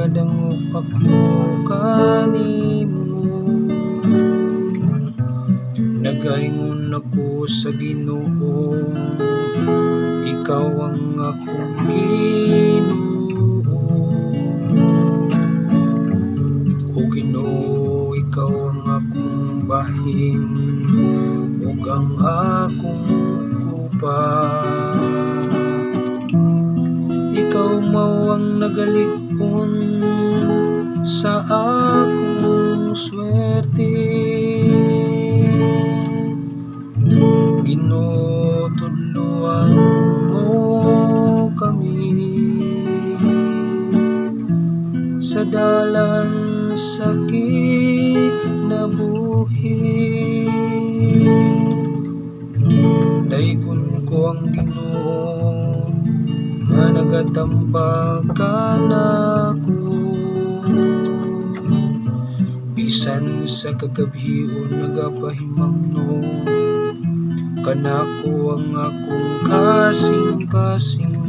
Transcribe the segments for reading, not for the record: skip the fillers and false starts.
madangop ako kanimo. Nagaingon ako sa Ginoo, ikaw ang akong Ginoo. O Ginoo, ikaw ang akong bahin, ug ang akong kupa. Ikaw mao ang nagalig-on sa akong swerte. Ginoo, tudloan mo kami sa dalan sa kinabuhi. Daygon ko ang Ginoo nga nagatambag kanako. Bisan sa kagabhion nagapahimangno kanako ang akong kasing-kasing.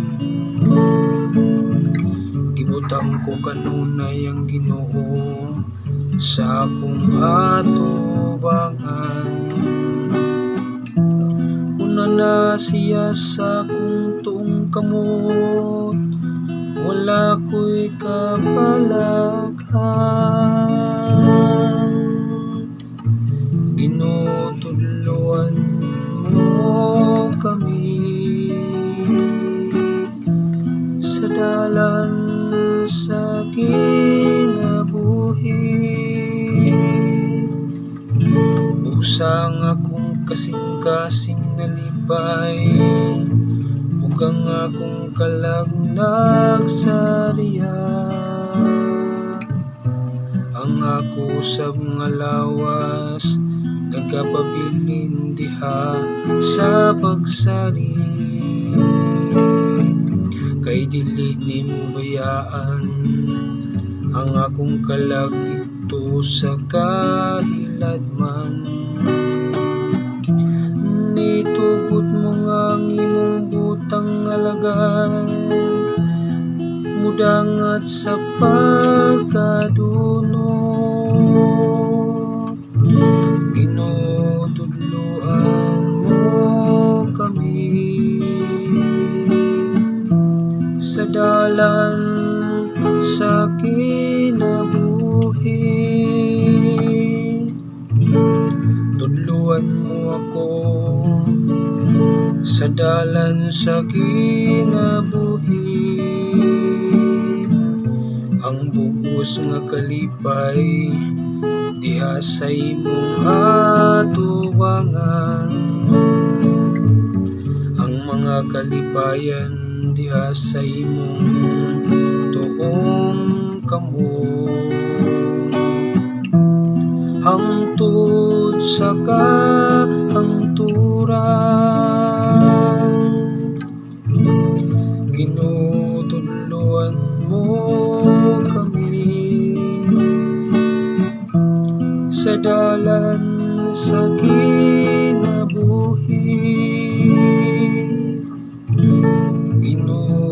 Gibutang ko kanunay ang Ginoo sa akong atubangan. Una na siya sa akong tuong kamot, wala ko'y kabalaghan. Ginoo, tudloan mo kami sa dalan sa kinabuhi. Busang akong kasing-kasing nalipay, ug ang akong kalag nagsariya. Ang ako sa mga lawas nagapabilin diha sa pagsari. Kay dili nimo bayaan ang akong kalag dito sa kahiladman. Nitugod mo nga ang imong butang alagad, mudangat sa pagkadunot. Ginoo, tudloan mo kami sa dalan sa kinabuhi. Tudloan mo ako sa dalan sa kinabuhi. Ang bugos nga kalipay diha sa imong atubangan. Ang mga kalipayan diha sa imong tuong kamot. Hangtod sa kahangturan, Ginoo, tudloan mo kami sa dalan sa kinabuhi. Ginoo,